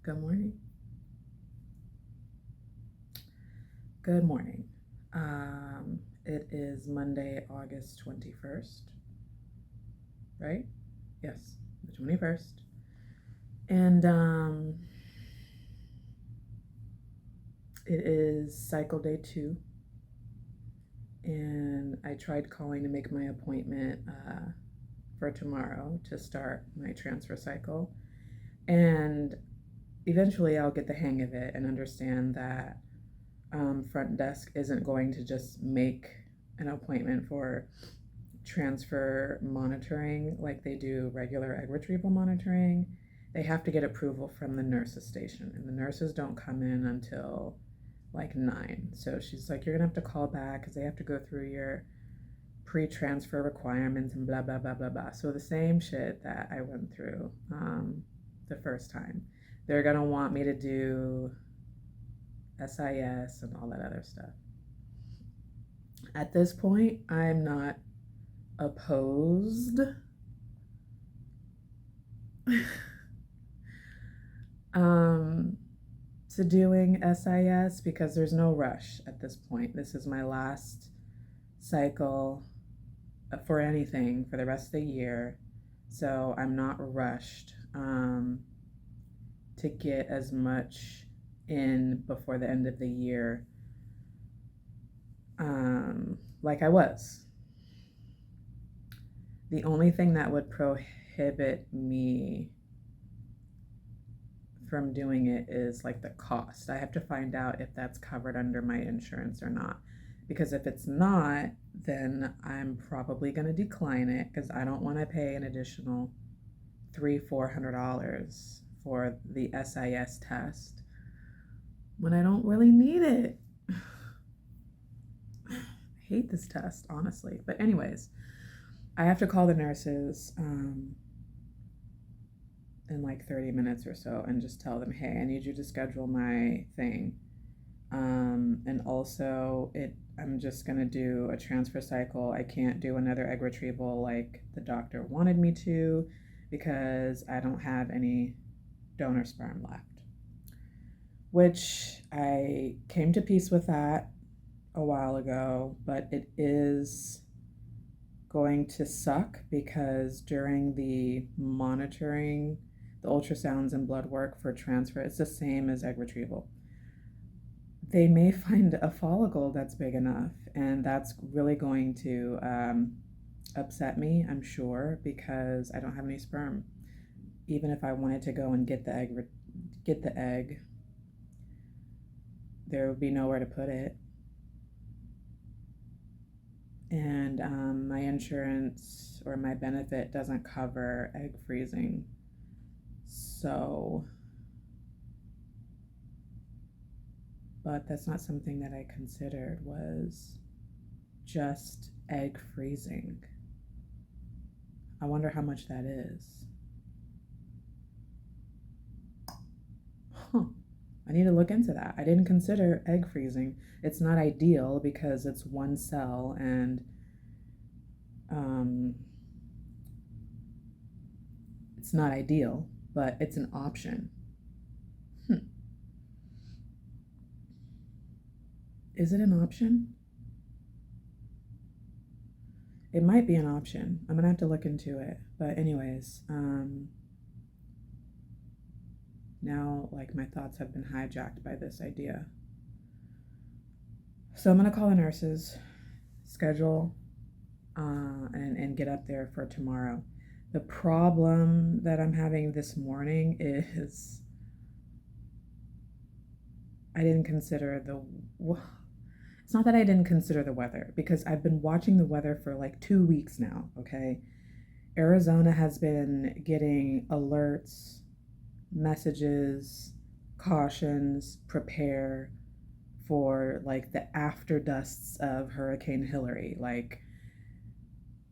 Good morning. Good morning. It is Monday, August 21st, right? Yes, the 21st. And it is cycle day 2. And I tried calling to make my appointment for tomorrow to start my transfer cycle. And eventually I'll get the hang of it and understand that front desk isn't going to just make an appointment for transfer monitoring like they do regular egg retrieval monitoring. They have to get approval from the nurses station, and the nurses don't come in until like 9. So she's like, you're gonna have to call back because they have to go through your pre-transfer requirements and blah blah blah blah blah. So the same shit that I went through the first time. They're gonna want me to do SIS and all that other stuff. At this point, I'm not opposed um, to doing SIS because there's no rush at this point. This is my last cycle for anything for the rest of the year, so I'm not rushed to get as much in before the end of the year like I was. The only thing that would prohibit me from doing it is like the cost. I have to find out if that's covered under my insurance or not. Because if it's not, then I'm probably going to decline it because I don't want to pay an additional $300-$400 for the SIS test when I don't really need it. I hate this test, honestly. But anyways, I have to call the nurses in like 30 minutes or so and just tell them, hey, I need you to schedule my thing. And also, I'm just gonna do a transfer cycle. I can't do another egg retrieval like the doctor wanted me to because I don't have any donor sperm left. Which I came to peace with that a while ago, but it is going to suck because during the monitoring, the ultrasounds and blood work for transfer, it's the same as egg retrieval. They may find a follicle that's big enough, and that's really going to upset me, I'm sure, because I don't have any sperm. Even if I wanted to go and get the egg, there would be nowhere to put it. And my insurance or my benefit doesn't cover egg freezing. So, but that's not something that I considered, was just egg freezing. I wonder how much that is. Huh. I need to look into that. I didn't consider egg freezing. It's not ideal because it's one cell and it's not ideal, but it's an option. Is it an option? It might be an option. I'm gonna have to look into it. But anyways, now like my thoughts have been hijacked by this idea. So I'm gonna call the nurses, schedule, and get up there for tomorrow. The problem that I'm having this morning is I didn't consider it's not that I didn't consider the weather because I've been watching the weather for like 2 weeks now, okay? Arizona has been getting alerts, messages, cautions, prepare for like the after dusts of Hurricane Hillary. Like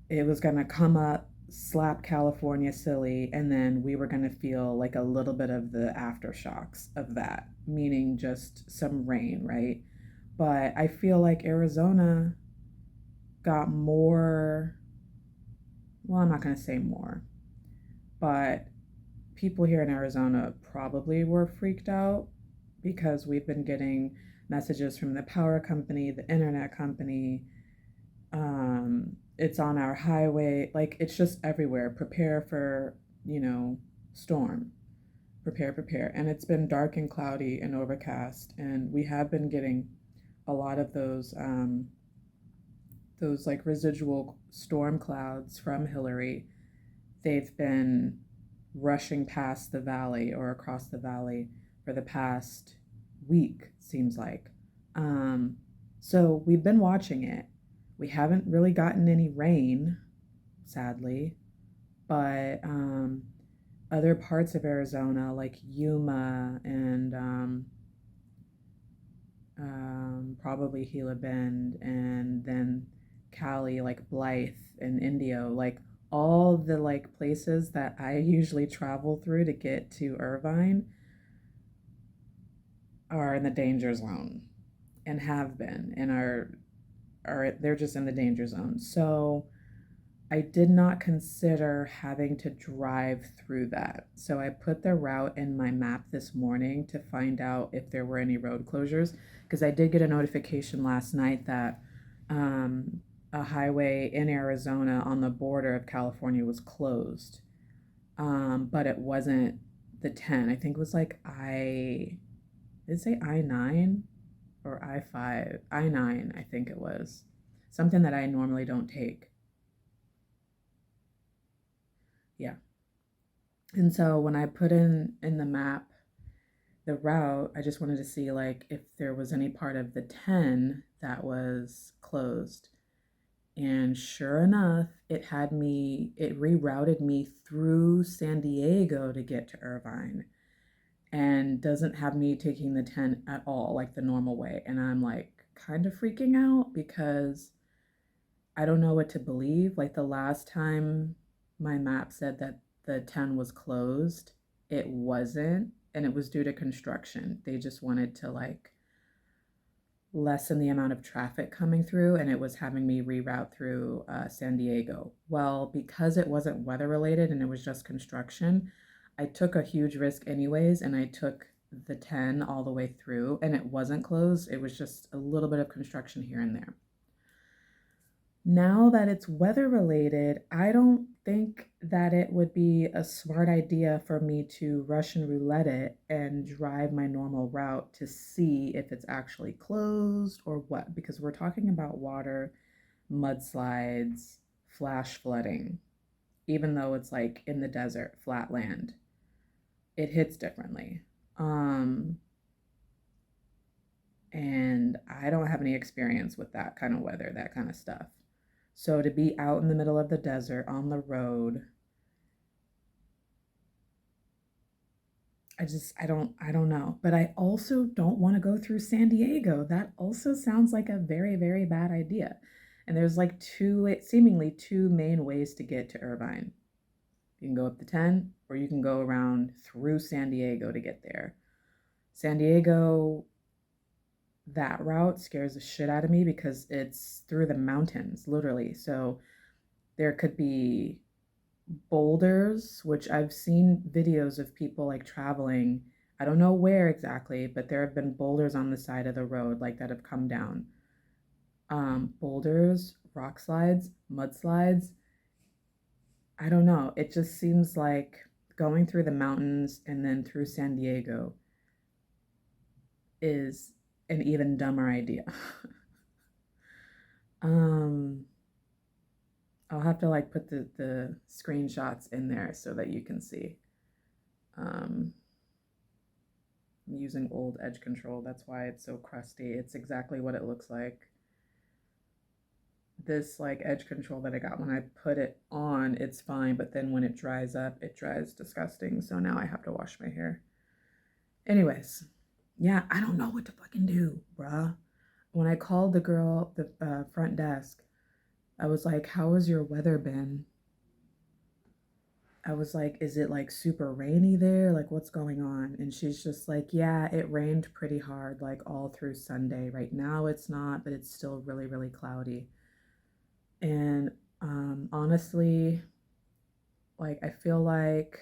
it was gonna come up, slap California silly, and then we were gonna feel like a little bit of the aftershocks of that, meaning just some rain, right? But I feel like Arizona got more, well, I'm not gonna say more, but people here in Arizona probably were freaked out because we've been getting messages from the power company, the internet company. It's on our highway. Like, it's just everywhere. Prepare for, storm. Prepare. And it's been dark and cloudy and overcast. And we have been getting a lot of those like residual storm clouds from Hillary. They've been rushing past the valley or across the valley for the past week, seems like. So we've been watching it. We haven't really gotten any rain, sadly, but other parts of Arizona, like Yuma and probably Gila Bend, and then Cali, like Blythe and Indio, like all the like places that I usually travel through to get to Irvine are in the danger zone and have been and are they're just in the danger zone. So I did not consider having to drive through that. So I put the route in my map this morning to find out if there were any road closures, because I did get a notification last night that a highway in Arizona on the border of California was closed. But it wasn't the 10. I think it was like did it say I-9 or I-5? I-9, I think it was. Something that I normally don't take. Yeah. And so when I put in the map the route, I just wanted to see like if there was any part of the 10 that was closed. And sure enough, it rerouted me through San Diego to get to Irvine, and doesn't have me taking the 10 at all, like the normal way. And I'm like kind of freaking out because I don't know what to believe. Like the last time my map said that the 10 was closed, it wasn't. And it was due to construction. They just wanted to like lessen the amount of traffic coming through, and it was having me reroute through San Diego. Well, because it wasn't weather related and it was just construction, I took a huge risk anyways, and I took the 10 all the way through, and it wasn't closed. It was just a little bit of construction here and there. Now that it's weather related, I don't think that it would be a smart idea for me to Russian roulette it and drive my normal route to see if it's actually closed or what, because we're talking about water, mudslides, flash flooding. Even though it's like in the desert, flat land, it hits differently. And I don't have any experience with that kind of weather, that kind of stuff. So to be out in the middle of the desert on the road, I don't know. But I also don't want to go through San Diego. That also sounds like a very, very bad idea. And there's like seemingly two main ways to get to Irvine. You can go up the 10, or you can go around through San Diego to get there. San Diego, that route scares the shit out of me because it's through the mountains, literally. So there could be boulders, which I've seen videos of people like traveling. I don't know where exactly, but there have been boulders on the side of the road like that have come down. Boulders, rock slides, mudslides. I don't know. It just seems like going through the mountains and then through San Diego is an even dumber idea. I'll have to like put the screenshots in there so that you can see. I'm using old edge control. That's why it's so crusty. It's exactly what it looks like. This like edge control that I got, when I put it on, it's fine, but then when it dries up, it dries disgusting. So now I have to wash my hair. Anyways, yeah, I don't know what to fucking do, bruh. When I called the girl, the front desk, I was like, how has your weather been? I was like, is it like super rainy there? Like, what's going on? And she's just like, yeah, it rained pretty hard, like all through Sunday. Right now it's not, but it's still really, really cloudy. And honestly, like, I feel like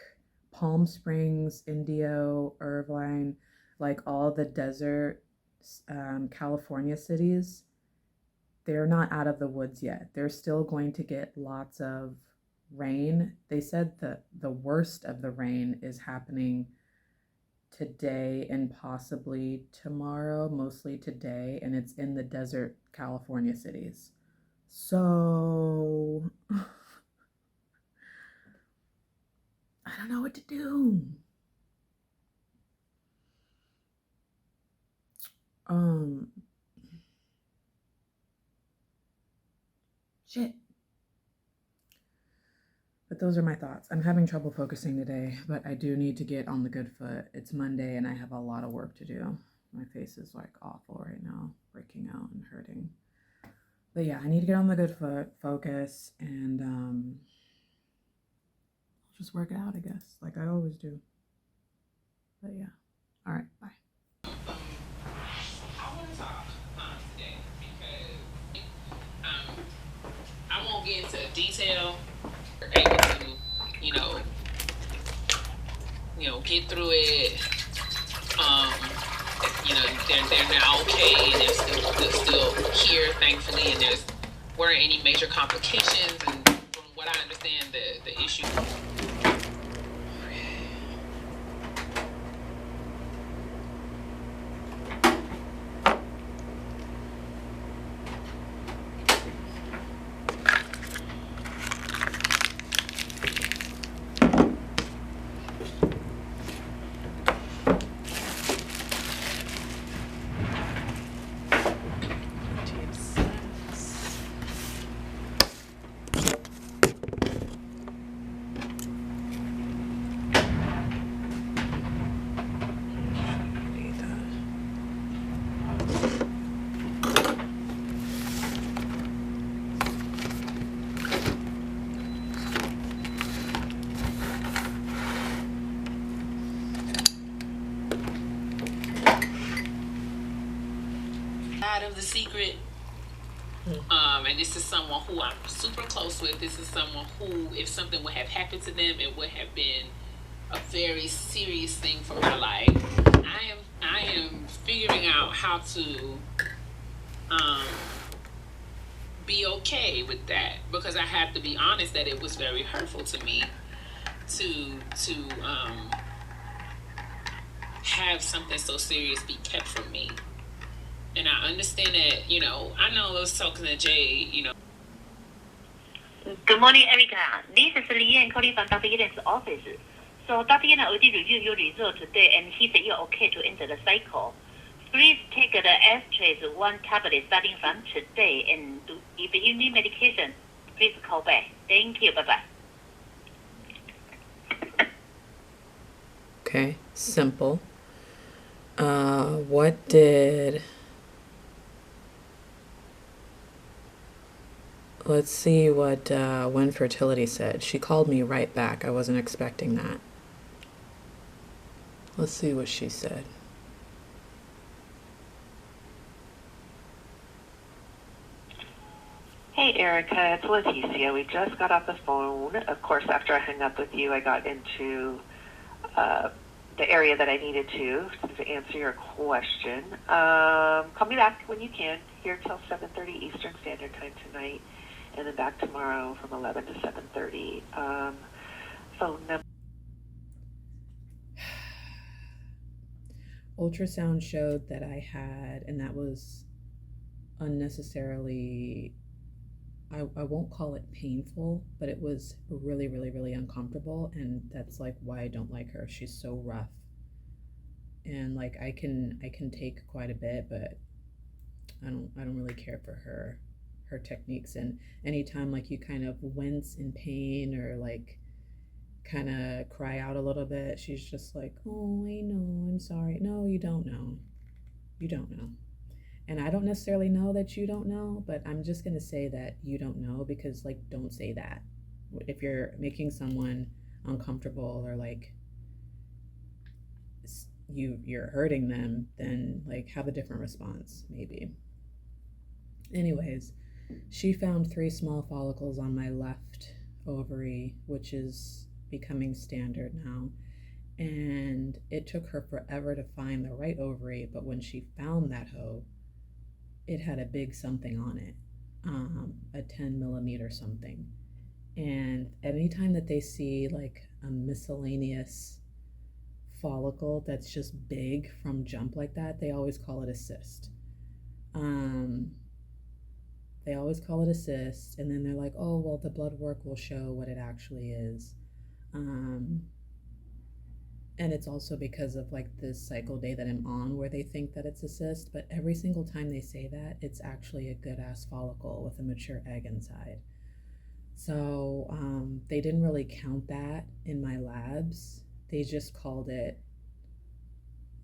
Palm Springs, Indio, Irvine, like all the desert California cities, they're not out of the woods yet. They're still going to get lots of rain. They said that the worst of the rain is happening today and possibly tomorrow, mostly today, and it's in the desert California cities. So I don't know what to do. Shit. But those are my thoughts. I'm having trouble focusing today, but I do need to get on the good foot. It's Monday and I have a lot of work to do. My face is like awful right now, breaking out and hurting. But yeah, I need to get on the good foot, focus, and I'll just work it out, I guess, like I always do. But yeah. All right, bye. I want to talk today because I won't get into detail. We're able to, get through it. They're now okay, and they're still here, thankfully, and there weren't any major complications. And from what I understand, the issue. Of the secret, and this is someone who I'm super close with. This is someone who, if something would have happened to them, it would have been a very serious thing for my life. I am figuring out how to be okay with that, because I have to be honest that it was very hurtful to me to have something so serious be kept from me. And I understand that, I know I was talking to Jay, Good morning, Erica. This is Leanne calling from Dr. Eden's office. So Dr. Eden already reviewed your result today, and he said you're okay to enter the cycle. Please take the Astraze 1 tablet starting from today, and if you need medication, please call back. Thank you. Bye-bye. Okay, simple. What did... Let's see what Infertility said. She called me right back. I wasn't expecting that. Let's see what she said. Hey, Erica, it's Leticia. We just got off the phone. Of course, after I hung up with you, I got into the area that I needed to answer your question. Call me back when you can, here till 7:30 Eastern Standard Time tonight, and then back tomorrow from 11 to 7:30. Phone number. Ultrasound showed that I had, and that was unnecessarily, I won't call it painful, but it was really, really, really uncomfortable, and that's like why I don't like her. She's so rough, and like I can take quite a bit, but I don't really care for her techniques. And anytime like you kind of wince in pain or like kind of cry out a little bit, she's just like, oh, I know, I'm sorry. No, you don't know. You don't know. And I don't necessarily know that you don't know, but I'm just going to say that you don't know, because like, don't say that. If you're making someone uncomfortable or like you're hurting them, then like have a different response maybe. Anyways, she found 3 small follicles on my left ovary, which is becoming standard now. And it took her forever to find the right ovary, but when she found that hoe, it had a big something on it, a 10 millimeter something. And anytime that they see like a miscellaneous follicle that's just big from jump like that, they always call it a cyst. They always call it a cyst, and then they're like, oh, well, the blood work will show what it actually is. And it's also because of like this cycle day that I'm on where they think that it's a cyst, but every single time they say that, it's actually a good ass follicle with a mature egg inside. So they didn't really count that in my labs. They just called it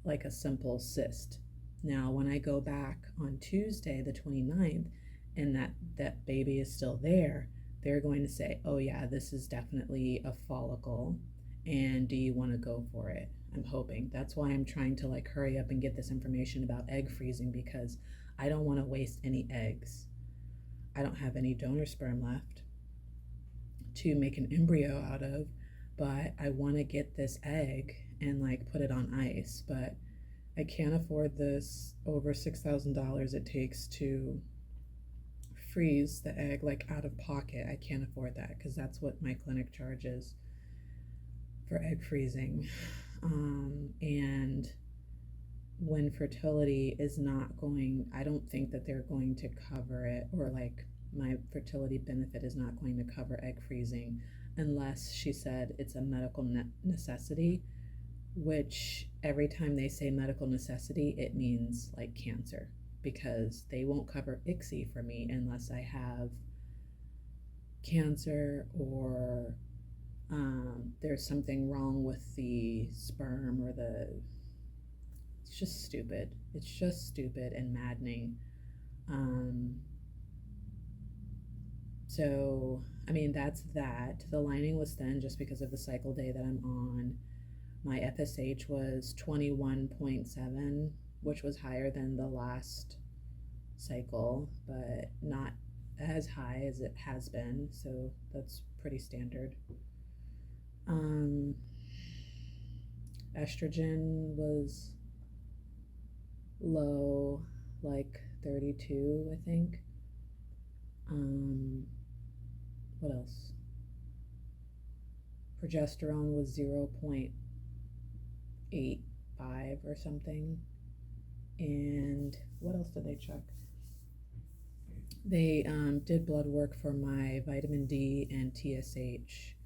like a simple cyst. Now, when I go back on Tuesday, the 29th, and that baby is still there, they're going to say, oh yeah, this is definitely a follicle, and do you want to go for it? I'm hoping. That's why I'm trying to like hurry up and get this information about egg freezing, because I don't want to waste any eggs. I don't have any donor sperm left to make an embryo out of, but I want to get this egg and like put it on ice, but I can't afford this over $6,000 it takes to freeze the egg like out of pocket. I can't afford that because that's what my clinic charges for egg freezing. And when fertility is not going, I don't think that they're going to cover it, or like my fertility benefit is not going to cover egg freezing unless she said it's a medical necessity, which every time they say medical necessity, it means like cancer, because they won't cover ICSI for me unless I have cancer or there's something wrong with the sperm or the. It's just stupid. It's just stupid and maddening. So, I mean, that's that. The lining was thin just because of the cycle day that I'm on. My FSH was 21.7, which was higher than the last cycle, but not as high as it has been, so that's pretty standard. Estrogen was low, like 32, I think. What else? Progesterone was 0.85 or something. And what else did they check? They did blood work for my vitamin D and TSH,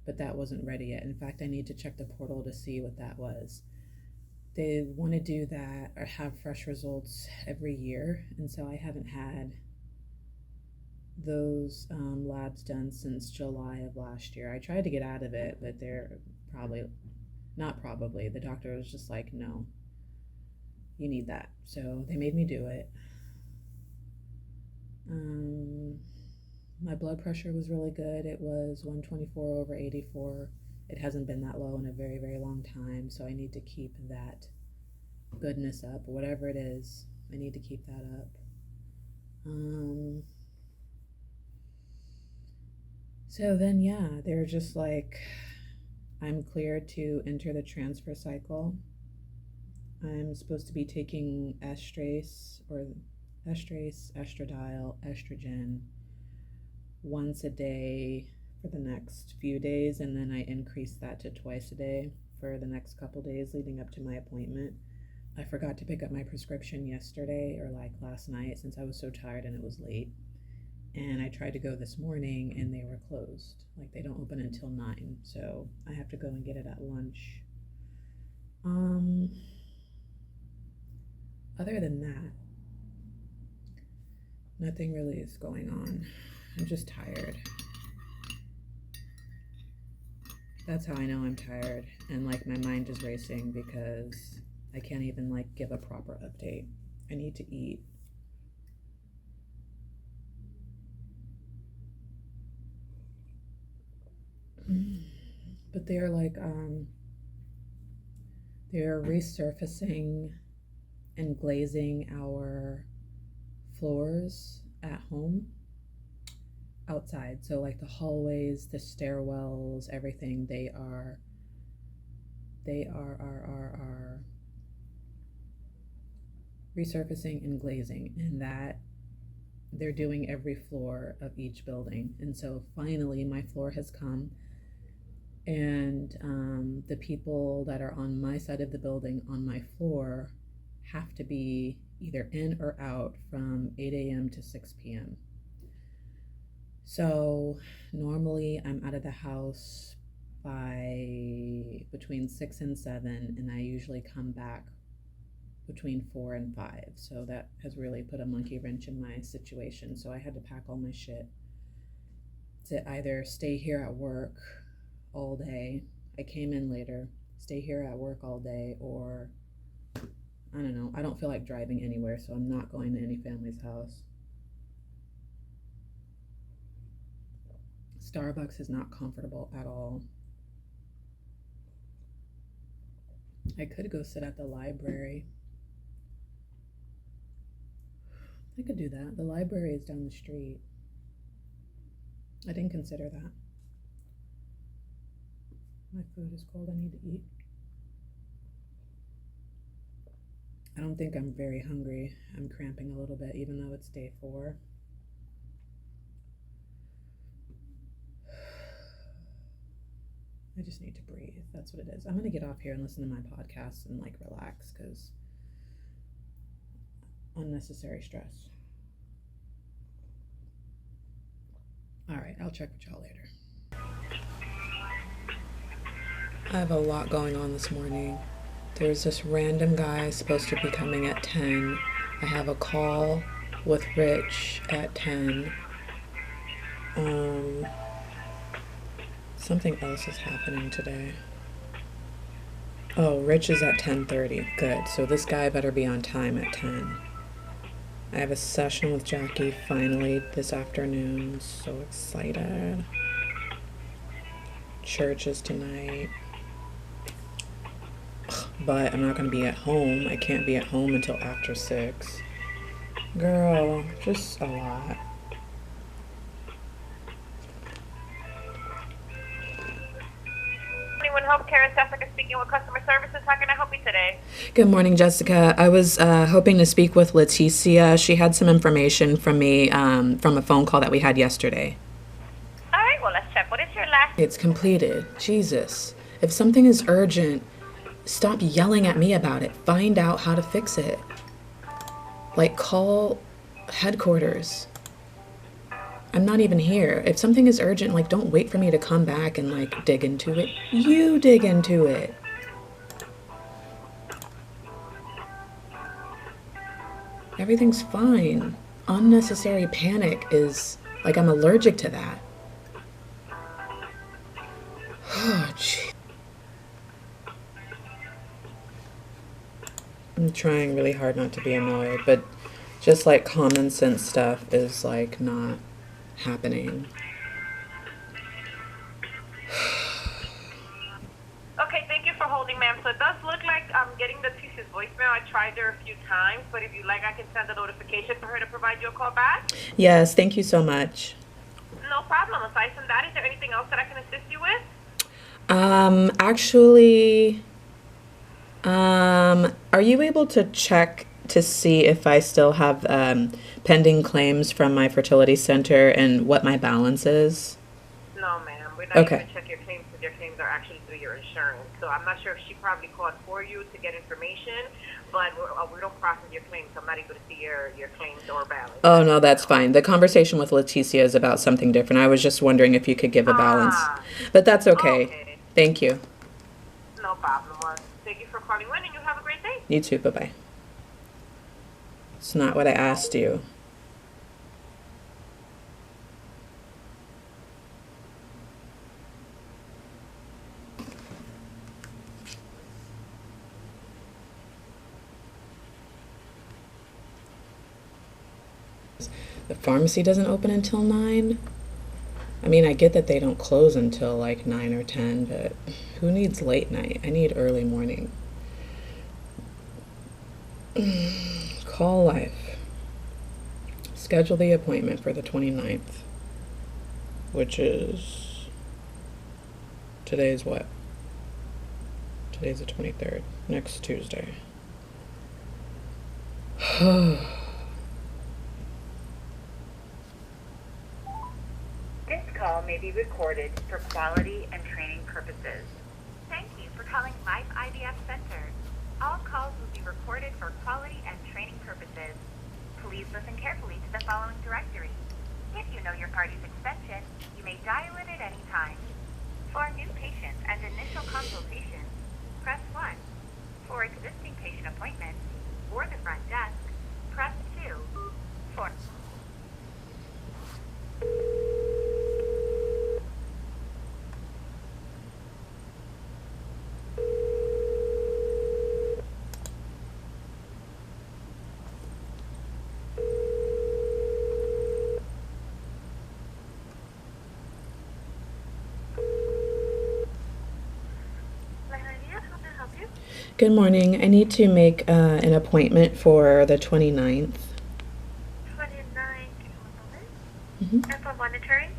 but that wasn't ready yet. In fact, I need to check the portal to see what that was. They want to do that or have fresh results every year, and so I haven't had those labs done since July of last year. I tried to get out of it, but they're the doctor was just like, no, you need that. So they made me do it. My blood pressure was really good. It was 124/84. It hasn't been that low in a very, very long time, so I need to keep that goodness up. Whatever it is, I need to keep that up. So then, yeah, they're just like, I'm cleared to enter the transfer cycle. I'm supposed to be taking estradiol, estrogen once a day for the next few days, and then I increased that to twice a day for the next couple days leading up to my appointment. I forgot to pick up my prescription yesterday or like last night since I was so tired and it was late. And I tried to go this morning and they were closed. Like they don't open until 9, so I have to go and get it at lunch. Other than that, nothing really is going on. I'm just tired. That's how I know I'm tired, and like my mind is racing because I can't even like give a proper update. I need to eat. But they're like they're resurfacing and glazing our floors at home outside. So like the hallways, the stairwells, everything, they are They are resurfacing and glazing, and that they're doing every floor of each building. And so finally my floor has come, and the people that are on my side of the building on my floor have to be either in or out from 8 a.m. to 6 p.m. So normally I'm out of the house by between 6 and 7, and I usually come back between 4 and 5. So that has really put a monkey wrench in my situation. So I had to pack all my shit to either stay here at work all day. I came in later, stay here at work all day, or I don't know. I don't feel like driving anywhere, so I'm not going to any family's house. Starbucks is not comfortable at all. I could go sit at the library. I could do that. The library is down the street. I didn't consider that. My food is cold. I need to eat. I don't think I'm very hungry. I'm cramping a little bit, even though it's day 4. I just need to breathe. That's what it is. I'm going to get off here and listen to my podcast and like relax, because unnecessary stress. All right, I'll check with y'all later. I have a lot going on this morning. There's this random guy supposed to be coming at 10. I have a call with Rich at 10. Something else is happening today. Oh, Rich is at 10:30. Good. So this guy better be on time at 10. I have a session with Jackie finally this afternoon. So excited. Church is tonight. But I'm not going to be at home. I can't be at home until after 6. Girl, just a lot. Healthcare and Jessica speaking with customer services. How can I help you today? Good morning, Jessica. I was hoping to speak with Leticia. She had some information from me from a phone call that we had yesterday. All right, well, let's check. What is your last? It's completed. Jesus. If something is urgent, stop yelling at me about it. Find out how to fix it. Like, call headquarters. I'm not even here. If something is urgent, like, don't wait for me to come back and, like, dig into it. You dig into it. Everything's fine. Unnecessary panic is, like, I'm allergic to that. Oh, gee. I'm trying really hard not to be annoyed, but just, like, common sense stuff is, like, not happening. Okay, thank you for holding, ma'am. So it does look like I'm getting Leticia's voicemail. I tried her a few times, but if you'd like, I can send a notification for her to provide you a call back. Yes, thank you so much. No problem. Aside from that, is there anything else that I can assist you with? Actually, are you able to check to see if I still have pending claims from my fertility center and what my balance is? No, ma'am. We're not Okay. going to check your claims because your claims are actually through your insurance. So I'm not sure if she probably called for you to get information, but we don't process your claims, so I'm not able to see your claims or balance. Oh, no, that's fine. The conversation with Leticia is about something different. I was just wondering if you could give a balance. But that's okay. Okay. Thank you. No problem. Well, thank you for calling in, and you have a great day. You too. Bye-bye. It's not what I asked you. The pharmacy doesn't open until 9. I mean, I get that they don't close until like 9 or 10, but who needs late night? I need early morning. Call Life. Schedule the appointment for the 29th, which is, today's what? Today's the 23rd. Next Tuesday. This call may be recorded for quality and training purposes. Thank you for calling Life IVF Center. All calls will be recorded for quality and training purposes. Please listen carefully to the following directory. If you know your party's extension, you may dial it at any time. For new patients and initial consultations, press 1. For existing patient appointments or the front desk, press 2. For Good morning. I need to make an appointment for the 29th. 29, give me 1 moment. Mm-hmm. And for monitoring?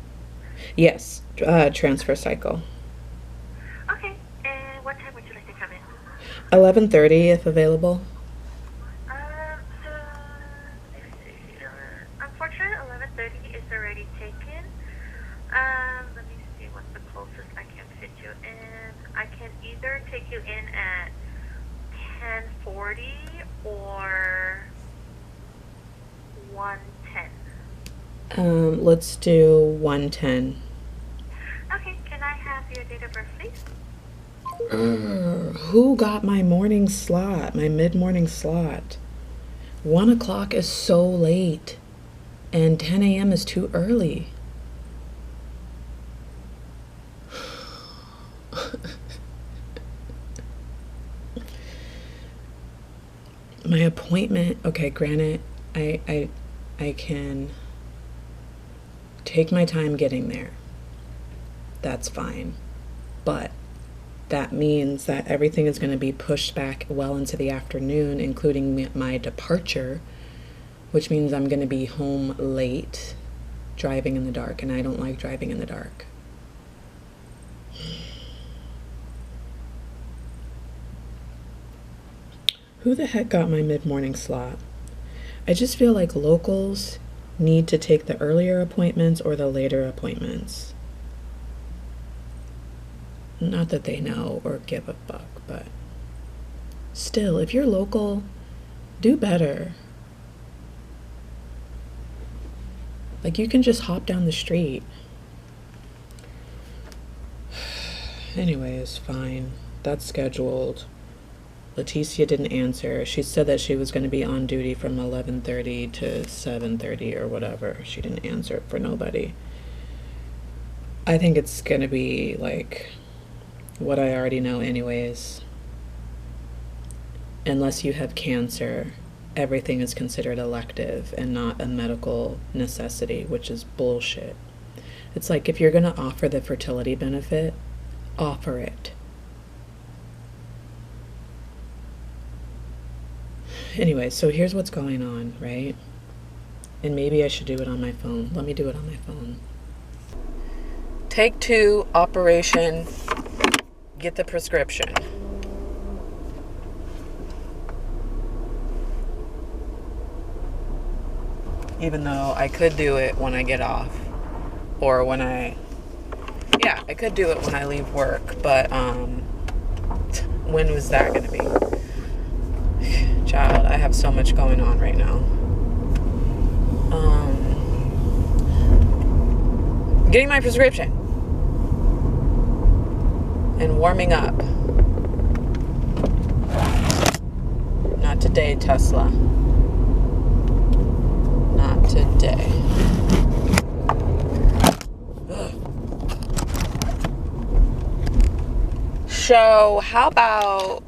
Yes, transfer cycle. Okay, and what time would you like to come in? 11:30 if available. So, let's see. Unfortunately, 11:30 is already taken. Let me see what's the closest I can fit you in. I can either take you in at 10:40 or 1:10. Let's do 1:10. Okay, can I have your date of birth, please? Who got my morning slot, my mid-morning slot? 1 o'clock is so late, and 10 a.m. is too early. My appointment, okay, granted, I can take my time getting there. That's fine. But that means that everything is going to be pushed back well into the afternoon, including my departure, which means I'm going to be home late, driving in the dark, and I don't like driving in the dark. Who the heck got my mid-morning slot? I just feel like locals need to take the earlier appointments or the later appointments. Not that they know or give a fuck, but still, if you're local, do better. Like, you can just hop down the street. Anyways, fine. That's scheduled. Leticia didn't answer. She said that she was going to be on duty from 11:30 to 7:30 or whatever. She didn't answer it for nobody. I think it's going to be like what I already know anyways. Unless you have cancer, everything is considered elective and not a medical necessity, which is bullshit. It's like, if you're going to offer the fertility benefit, offer it. Anyway, so here's what's going on, right? And maybe I should do it on my phone. Let me do it on my phone. Take 2, operation, get the prescription. Even though I could do it when I get off, or when I could do it when I leave work, but when was that gonna be? Child, I have so much going on right now. Getting my prescription and warming up. Not today, Tesla. Not today. So, how about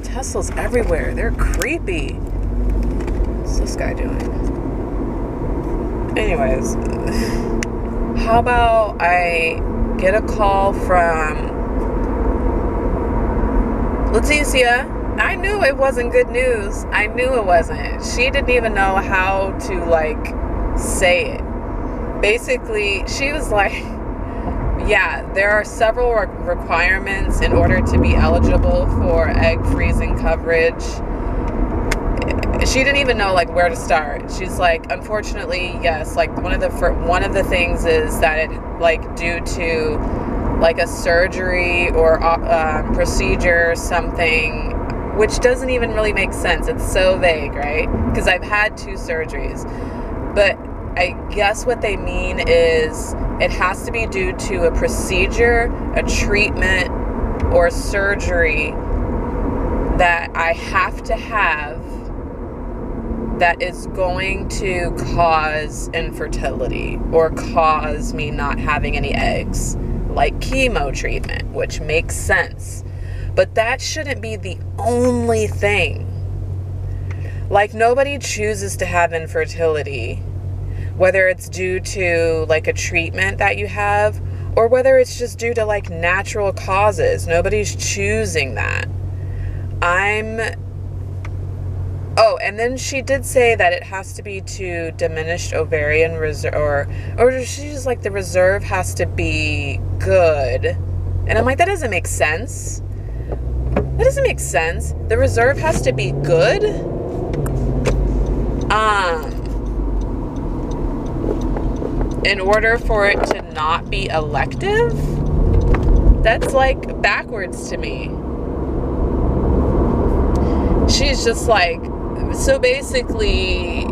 Teslas everywhere? They're creepy. What's this guy doing? Anyways, how about I get a call from Leticia? I knew it wasn't good news. I knew it wasn't. She didn't even know how to, say it. Basically, she was like, yeah, there are several requirements in order to be eligible for egg freezing coverage. She didn't even know like where to start. She's like, unfortunately, yes, like one of the things is that it like due to like a surgery or procedure or something, which doesn't even really make sense. It's so vague, right? Because I've had 2 surgeries, but I guess what they mean is it has to be due to a procedure, a treatment, or surgery that I have to have that is going to cause infertility or cause me not having any eggs, like chemo treatment, which makes sense. But that shouldn't be the only thing. Like, nobody chooses to have infertility, whether it's due to like a treatment that you have or whether it's just due to like natural causes. Nobody's choosing that. Oh, and then she did say that it has to be to diminished ovarian reserve, or she's like the reserve has to be good. And I'm like, that doesn't make sense. That doesn't make sense. The reserve has to be good. In order for it to not be elective? That's like backwards to me. She's just like, so basically,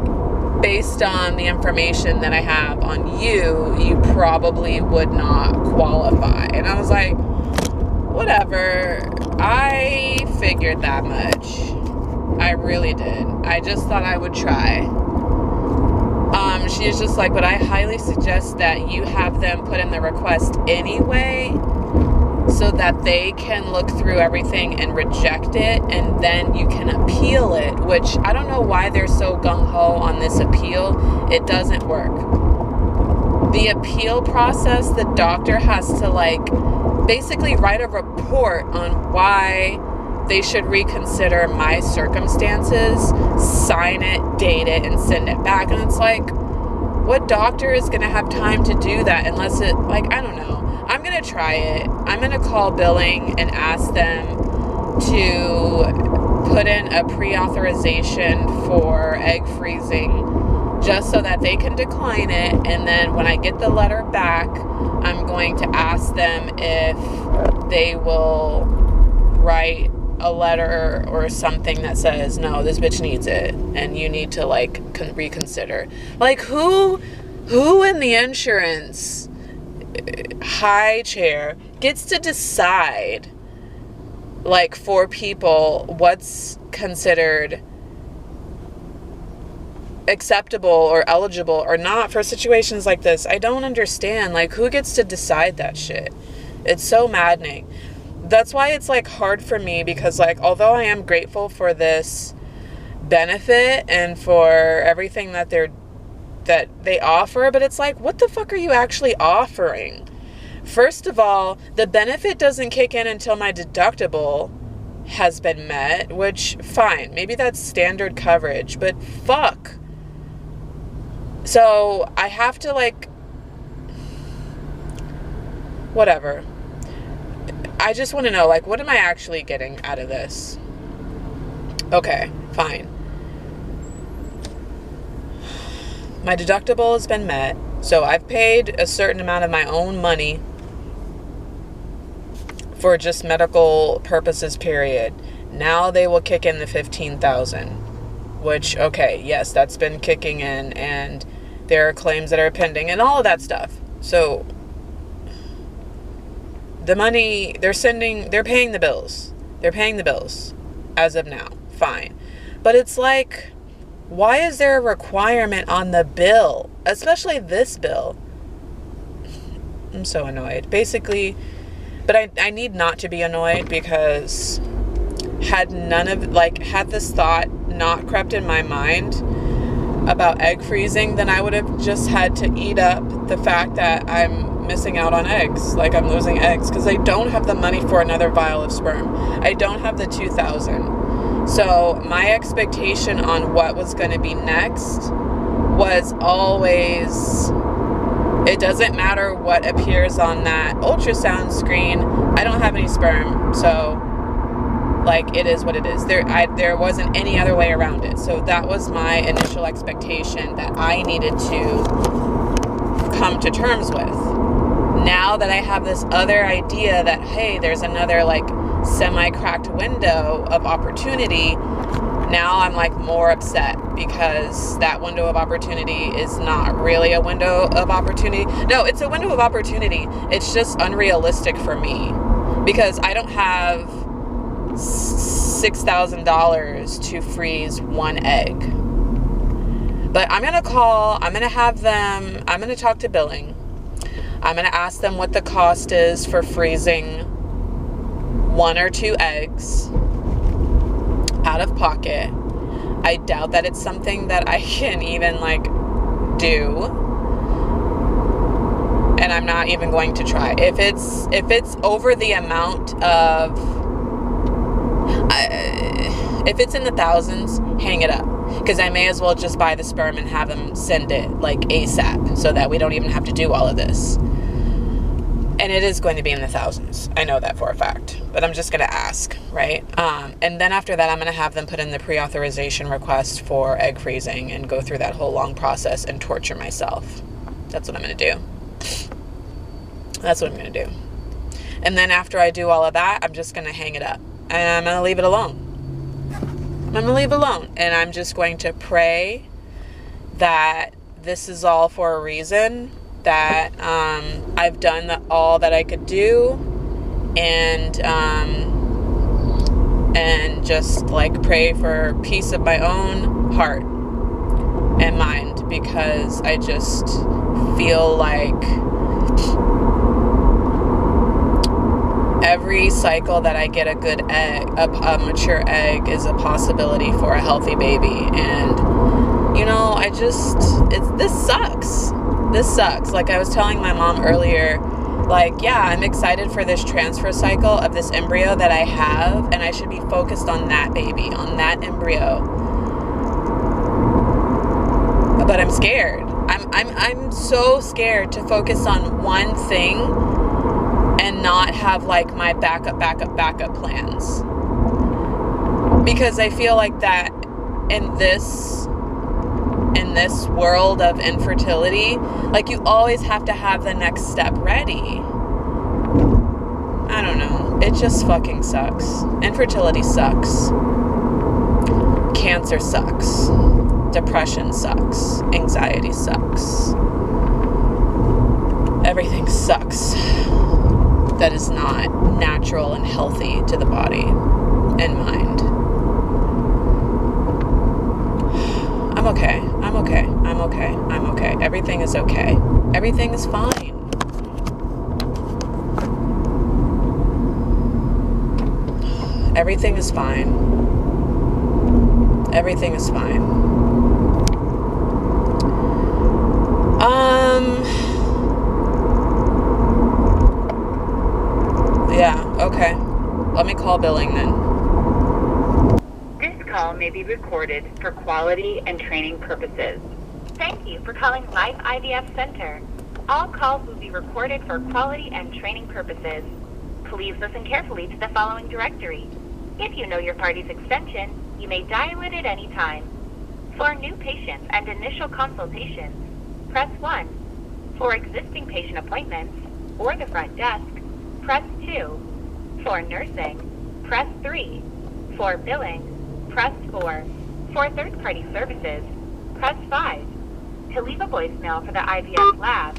based on the information that I have on you, you probably would not qualify. And I was like, whatever. I figured that much. I really did. I just thought I would try. She's just like, but I highly suggest that you have them put in the request anyway, so that they can look through everything and reject it, and then you can appeal it, which I don't know why they're so gung-ho on this appeal. It doesn't work. The appeal process, the doctor has to like basically write a report on why they should reconsider my circumstances, sign it, date it, and send it back. And it's like, what doctor is going to have time to do that unless it, like, I don't know. I'm going to try it. I'm going to call billing and ask them to put in a pre-authorization for egg freezing just so that they can decline it. And then when I get the letter back, I'm going to ask them if they will write a letter or something that says, no, this bitch needs it and you need to like reconsider. Like, who in the insurance high chair gets to decide, like, for people what's considered acceptable or eligible or not for situations like this? I don't understand. Like, who gets to decide that shit? It's so maddening. That's why it's like hard for me, because like, although I am grateful for this benefit and for everything that they offer, but it's like, what the fuck are you actually offering? First of all, the benefit doesn't kick in until my deductible has been met, which, fine, maybe that's standard coverage, but fuck. So I have to like, whatever. I just want to know, like, what am I actually getting out of this? Okay, fine. My deductible has been met, so I've paid a certain amount of my own money for just medical purposes, period. Now they will kick in the $15,000, which, okay, yes, that's been kicking in, and there are claims that are pending and all of that stuff. So the money they're paying the bills. They're paying the bills as of now. Fine. But it's like, why is there a requirement on the bill? Especially this bill. I'm so annoyed. Basically, but I need not to be annoyed, because had this thought not crept in my mind about egg freezing, then I would have just had to eat up the fact that I'm missing out on eggs, like I'm losing eggs, because I don't have the money for another vial of sperm. I don't have the 2,000. So my expectation on what was going to be next was always It doesn't matter what appears on that ultrasound screen. I don't have any sperm, so like it is what it is. There wasn't any other way around it. So that was my initial expectation that I needed to come to terms with. Now that I have this other idea that, hey, there's another like semi-cracked window of opportunity, now I'm like more upset because that window of opportunity is not really a window of opportunity. No, it's a window of opportunity. It's just unrealistic for me because I don't have $6,000 to freeze one egg. But I'm going to talk to billing. I'm going to ask them what the cost is for freezing 1 or 2 eggs out of pocket. I doubt that it's something that I can even like do. And I'm not even going to try. If it's over the amount of, if it's in the thousands, hang it up. Because I may as well just buy the sperm and have them send it like ASAP so that we don't even have to do all of this. And it is going to be in the thousands. I know that for a fact. But I'm just going to ask, right? And then after that, I'm going to have them put in the pre-authorization request for egg freezing and go through that whole long process and torture myself. That's what I'm going to do. That's what I'm going to do. And then after I do all of that, I'm just going to hang it up. And I'm going to leave it alone. I'm going to leave it alone. And I'm just going to pray that this is all for a reason, that I've done all that I could do, and just like pray for peace of my own heart and mind, because I just feel like every cycle that I get a good egg, a mature egg, is a possibility for a healthy baby. And you know, this sucks. This sucks. Like I was telling my mom earlier, like, yeah, I'm excited for this transfer cycle of this embryo that I have, and I should be focused on that baby, on that embryo. But I'm scared. I'm so scared to focus on one thing and not have like my backup plans. Because I feel like that in this world of infertility, like you always have to have the next step ready. I don't know. It just fucking sucks. Infertility sucks. Cancer sucks. Depression sucks. Anxiety sucks. Everything sucks that is not natural and healthy to the body and mind. I'm okay. I'm okay. I'm okay. I'm okay. Everything is okay. Everything is fine. Everything is fine. Everything is fine. Yeah, okay. Let me call billing then. This call may be recorded for quality and training purposes. Thank you for calling Live IVF Center. All calls will be recorded for quality and training purposes. Please listen carefully to the following directory. If you know your party's extension, you may dial it at any time. For new patients and initial consultations, press 1. For existing patient appointments or the front desk, press 2. For nursing, press 3. For billing, press 4. For third-party services, press 5. To leave a voicemail for the IVF lab,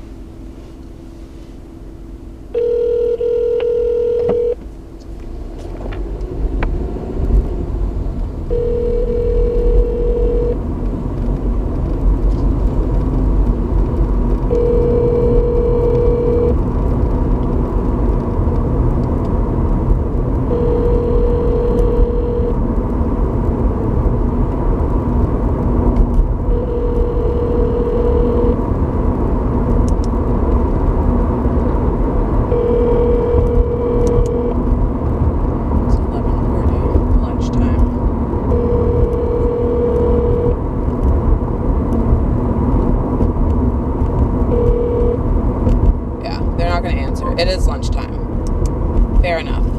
it is lunchtime. Fair enough.